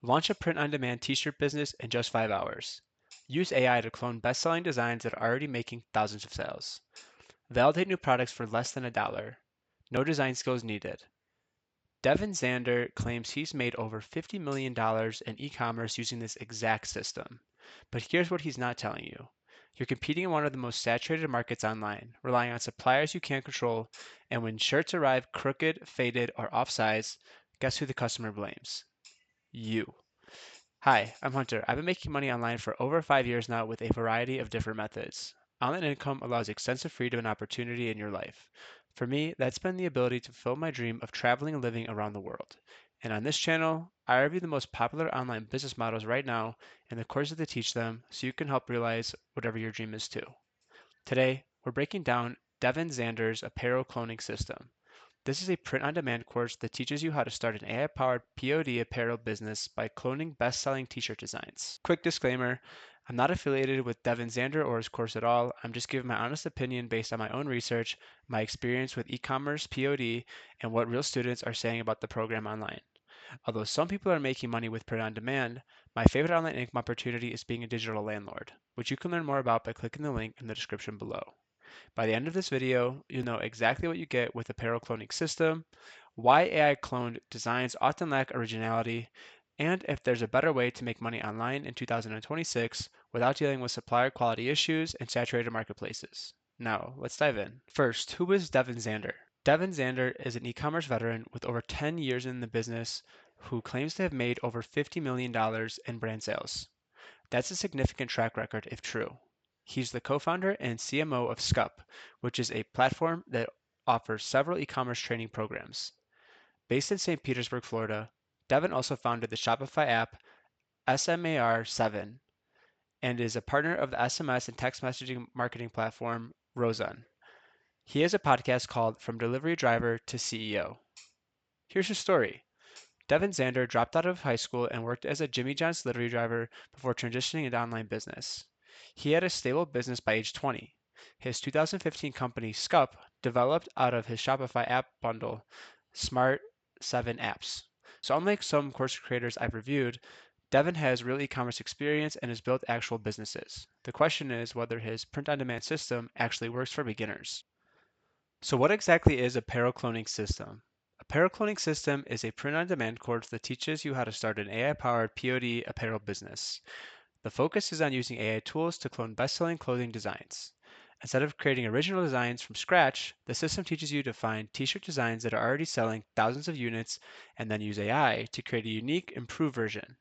Launch a print-on-demand t-shirt business in just 5 hours. Use AI to clone best-selling designs that are already making thousands of sales. Validate new products for less than $1. No design skills needed. Devin Zander claims he's made over $50 million in e-commerce using this exact system. But here's what he's not telling you. You're competing in one of the most saturated markets online, relying on suppliers you can't control, and when shirts arrive crooked, faded, or off-size, guess who the customer blames? You. Hi, I'm Hunter. I've been making money online for over 5 years now with a variety of different methods. Online income allows extensive freedom and opportunity in your life. For me, that's been the ability to fulfill my dream of traveling and living around the world. And on this channel, I review the most popular online business models right now and the courses that teach them so you can help realize whatever your dream is too. Today, we're breaking down Devin Zander's Apparel Cloning System. This is a print-on-demand course that teaches you how to start an AI-powered POD apparel business by cloning best-selling t-shirt designs. Quick disclaimer, I'm not affiliated with Devin Zander or his course at all. I'm just giving my honest opinion based on my own research, my experience with e-commerce, POD, and what real students are saying about the program online. Although some people are making money with print-on-demand, my favorite online income opportunity is being a digital landlord, which you can learn more about by clicking the link in the description below. By the end of this video, you'll know exactly what you get with the Apparel Cloning System, why AI cloned designs often lack originality, and if there's a better way to make money online in 2026 without dealing with supplier quality issues and saturated marketplaces. Now, let's dive in. First, who is Devin Zander? Devin Zander is an e-commerce veteran with over 10 years in the business who claims to have made over $50 million in brand sales. That's a significant track record if true. He's the co-founder and CMO of Skup, which is a platform that offers several e-commerce training programs. Based in St. Petersburg, Florida, Devin also founded the Shopify app SMAR 7 and is a partner of the SMS and text messaging marketing platform Rozun. He has a podcast called From Delivery Driver to CEO. Here's his story. Devin Zander dropped out of high school and worked as a Jimmy John's delivery driver before transitioning into online business. He had a stable business by age 20. His 2015 company, Skup, developed out of his Shopify app bundle, Smart 7 Apps. So unlike some course creators I've reviewed, Devin has real e-commerce experience and has built actual businesses. The question is whether his print-on-demand system actually works for beginners. So what exactly is a Apparel Cloning System? Apparel Cloning System is a print-on-demand course that teaches you how to start an AI-powered POD apparel business. The focus is on using AI tools to clone best-selling clothing designs. Instead of creating original designs from scratch, the system teaches you to find t-shirt designs that are already selling thousands of units and then use AI to create a unique, improved version.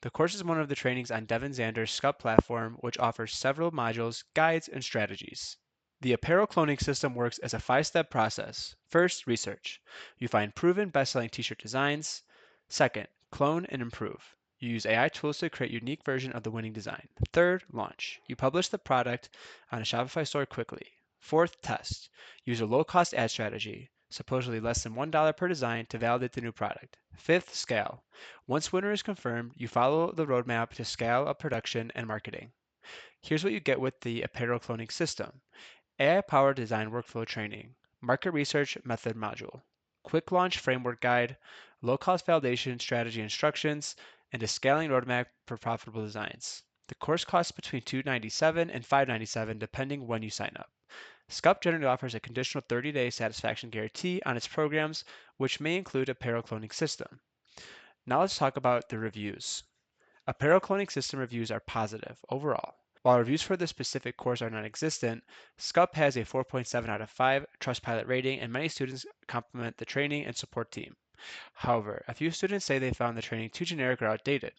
The course is one of the trainings on Devin Zander's Skup platform, which offers several modules, guides, and strategies. The apparel cloning system works as a 5-step process. First, research. You find proven best-selling t-shirt designs. Second, clone and improve. You use AI tools to create a unique version of the winning design. Third, launch. You publish the product on a Shopify store quickly. Fourth, test. Use a low-cost ad strategy, supposedly less than $1 per design, to validate the new product. Fifth, scale. Once winner is confirmed, you follow the roadmap to scale up production and marketing. Here's what you get with the apparel cloning system. AI-powered design workflow training, market research method module, quick launch framework guide, low-cost validation strategy instructions, and a scaling roadmap for profitable designs. The course costs between $297 and $597 depending when you sign up. Skup generally offers a conditional 30-day satisfaction guarantee on its programs, which may include apparel cloning system. Now let's talk about the reviews. Apparel cloning system reviews are positive overall. While reviews for this specific course are non-existent, Skup has a 4.7 out of 5 Trustpilot rating and many students compliment the training and support team. However, a few students say they found the training too generic or outdated.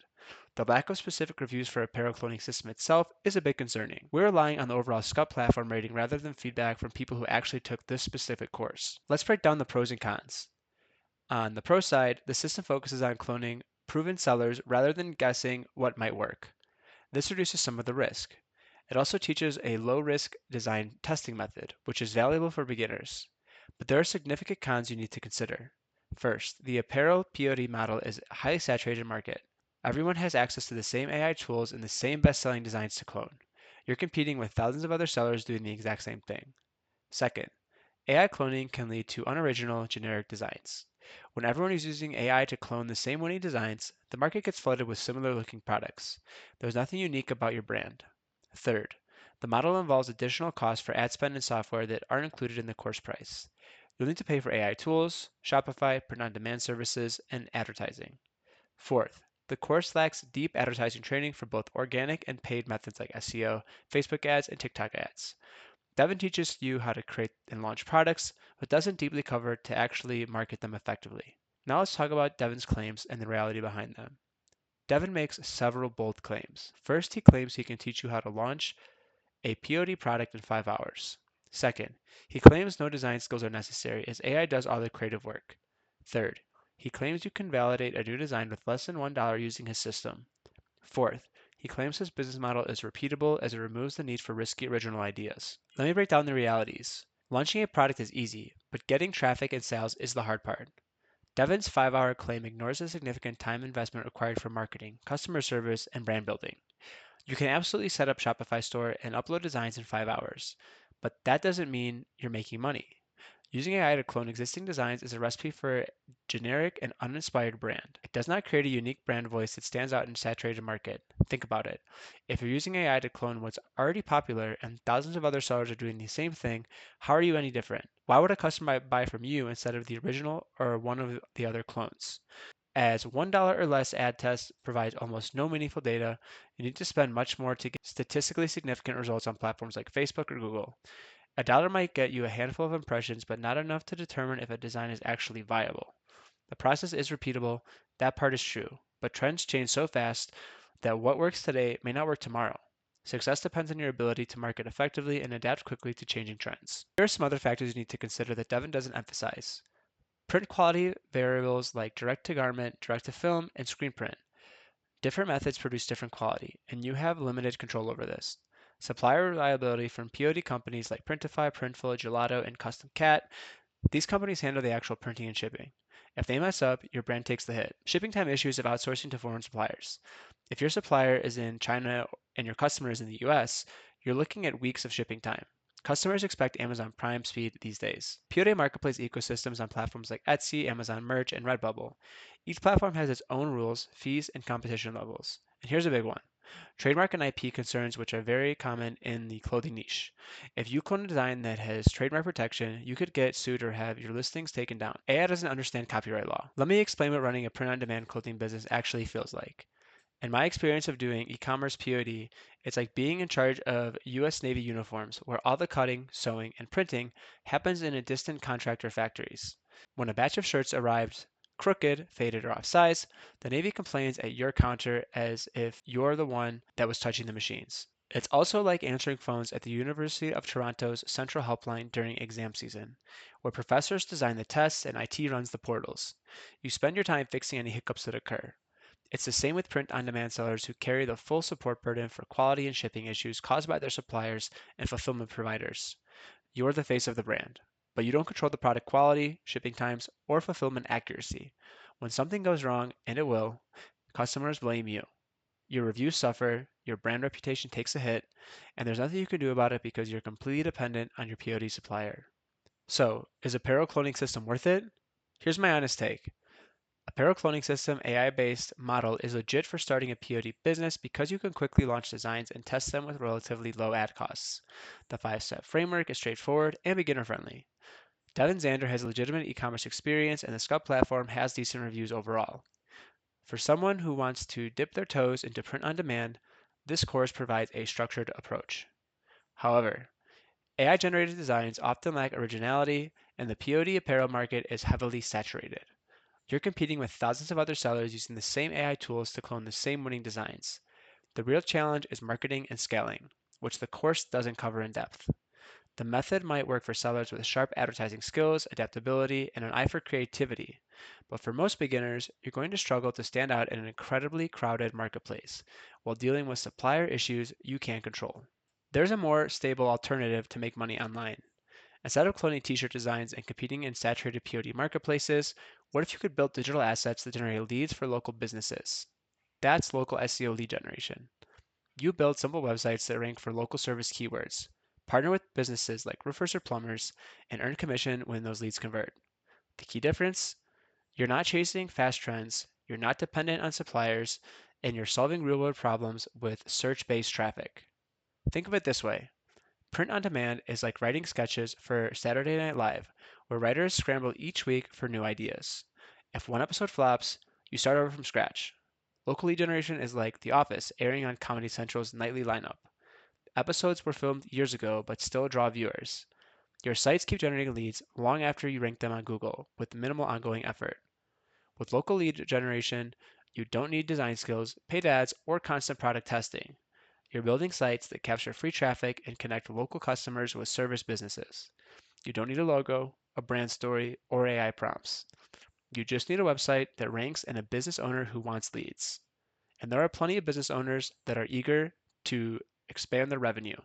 The lack of specific reviews for Apparel Cloning System itself is a bit concerning. We're relying on the overall Skup platform rating rather than feedback from people who actually took this specific course. Let's break down the pros and cons. On the pro side, the system focuses on cloning proven sellers rather than guessing what might work. This reduces some of the risk. It also teaches a low-risk design testing method, which is valuable for beginners. But there are significant cons you need to consider. First, the apparel POD model is a highly saturated market. Everyone has access to the same AI tools and the same best-selling designs to clone. You're competing with thousands of other sellers doing the exact same thing. Second, AI cloning can lead to unoriginal, generic designs. When everyone is using AI to clone the same winning designs, the market gets flooded with similar looking products. There's nothing unique about your brand. Third, the model involves additional costs for ad spend and software that aren't included in the course price. You'll need to pay for AI tools, Shopify, print on demand services, and advertising. Fourth, the course lacks deep advertising training for both organic and paid methods like SEO, Facebook ads, and TikTok ads. Devin teaches you how to create and launch products, but doesn't deeply cover to actually market them effectively. Now let's talk about Devin's claims and the reality behind them. Devin makes several bold claims. First, he claims he can teach you how to launch a POD product in 5 hours. Second, he claims no design skills are necessary as AI does all the creative work. Third, he claims you can validate a new design with less than $1 using his system. Fourth, he claims his business model is repeatable as it removes the need for risky original ideas. Let me break down the realities. Launching a product is easy, but getting traffic and sales is the hard part. Devin's 5-hour claim ignores the significant time investment required for marketing, customer service, and brand building. You can absolutely set up Shopify store and upload designs in 5 hours, but that doesn't mean you're making money. Using AI to clone existing designs is a recipe for a generic and uninspired brand. It does not create a unique brand voice that stands out in a saturated market. Think about it. If you're using AI to clone what's already popular and thousands of other sellers are doing the same thing, how are you any different? Why would a customer buy from you instead of the original or one of the other clones? As $1 or less ad test provides almost no meaningful data, you need to spend much more to get statistically significant results on platforms like Facebook or Google. A dollar might get you a handful of impressions, but not enough to determine if a design is actually viable. The process is repeatable, that part is true, but trends change so fast that what works today may not work tomorrow. Success depends on your ability to market effectively and adapt quickly to changing trends. Here are some other factors you need to consider that Devin doesn't emphasize. Print quality variables like direct to garment, direct to film, and screen print. Different methods produce different quality, and you have limited control over this. Supplier reliability from POD companies like Printify, Printful, Gelato, and Custom Cat. These companies handle the actual printing and shipping. If they mess up, your brand takes the hit. Shipping time issues of outsourcing to foreign suppliers. If your supplier is in China and your customer is in the US, you're looking at weeks of shipping time. Customers expect Amazon Prime speed these days. POD marketplace ecosystems on platforms like Etsy, Amazon Merch, and Redbubble. Each platform has its own rules, fees, and competition levels. And here's a big one. Trademark and IP concerns, which are very common in the clothing niche. If you clone a design that has trademark protection, you could get sued or have your listings taken down. AI doesn't understand copyright law. Let me explain what running a print-on-demand clothing business actually feels like. In my experience of doing e-commerce POD, it's like being in charge of US Navy uniforms, where all the cutting, sewing, and printing happens in a distant contractor factories. When a batch of shirts arrives crooked, faded, or off size, the Navy complains at your counter as if you're the one that was touching the machines. It's also like answering phones at the University of Toronto's central helpline during exam season, where professors design the tests and IT runs the portals. You spend your time fixing any hiccups that occur. It's the same with print-on-demand sellers who carry the full support burden for quality and shipping issues caused by their suppliers and fulfillment providers. You're the face of the brand, but you don't control the product quality, shipping times, or fulfillment accuracy. When something goes wrong, and it will, customers blame you. Your reviews suffer, your brand reputation takes a hit, and there's nothing you can do about it because you're completely dependent on your POD supplier. So, is Apparel Cloning System worth it? Here's my honest take. Apparel Cloning System AI-based model is legit for starting a POD business because you can quickly launch designs and test them with relatively low ad costs. The 5-step framework is straightforward and beginner-friendly. Devin Zander has legitimate e-commerce experience and the Skup platform has decent reviews overall. For someone who wants to dip their toes into print on demand, this course provides a structured approach. However, AI-generated designs often lack originality and the POD apparel market is heavily saturated. You're competing with thousands of other sellers using the same AI tools to clone the same winning designs. The real challenge is marketing and scaling, which the course doesn't cover in depth. The method might work for sellers with sharp advertising skills, adaptability, and an eye for creativity. But for most beginners, you're going to struggle to stand out in an incredibly crowded marketplace while dealing with supplier issues you can't control. There's a more stable alternative to make money online. Instead of cloning t-shirt designs and competing in saturated POD marketplaces, what if you could build digital assets that generate leads for local businesses? That's local SEO lead generation. You build simple websites that rank for local service keywords, partner with businesses like roofers or plumbers, and earn commission when those leads convert. The key difference? You're not chasing fast trends, you're not dependent on suppliers, and you're solving real world problems with search based traffic. Think of it this way: print on demand is like writing sketches for Saturday Night Live, where writers scramble each week for new ideas. If one episode flops, you start over from scratch. Local lead generation is like The Office airing on Comedy Central's nightly lineup. Episodes were filmed years ago but still draw viewers. Your sites keep generating leads long after you rank them on Google with minimal ongoing effort. With local lead generation, you don't need design skills, paid ads, or constant product testing. You're building sites that capture free traffic and connect local customers with service businesses. You don't need a logo, a brand story, or AI prompts. You just need a website that ranks and a business owner who wants leads. And there are plenty of business owners that are eager to expand their revenue.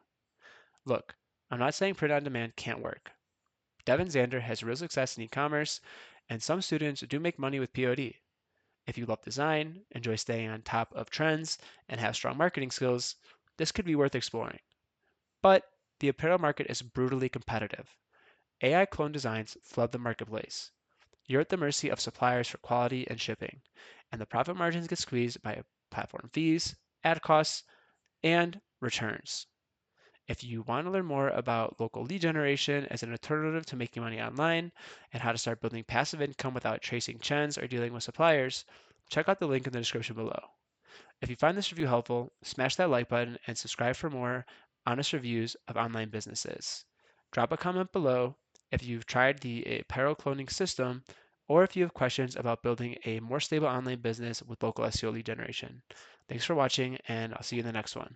Look, I'm not saying print on demand can't work. Devin Zander has real success in e-commerce, and some students do make money with POD. If you love design, enjoy staying on top of trends, and have strong marketing skills, this could be worth exploring. But the apparel market is brutally competitive. AI clone designs flood the marketplace. You're at the mercy of suppliers for quality and shipping, and the profit margins get squeezed by platform fees, ad costs, and returns. If you want to learn more about local lead generation as an alternative to making money online and how to start building passive income without chasing trends or dealing with suppliers, check out the link in the description below. If you find this review helpful, smash that like button and subscribe for more honest reviews of online businesses. Drop a comment below if you've tried the Apparel Cloning System or if you have questions about building a more stable online business with local SEO lead generation. Thanks for watching, and I'll see you in the next one.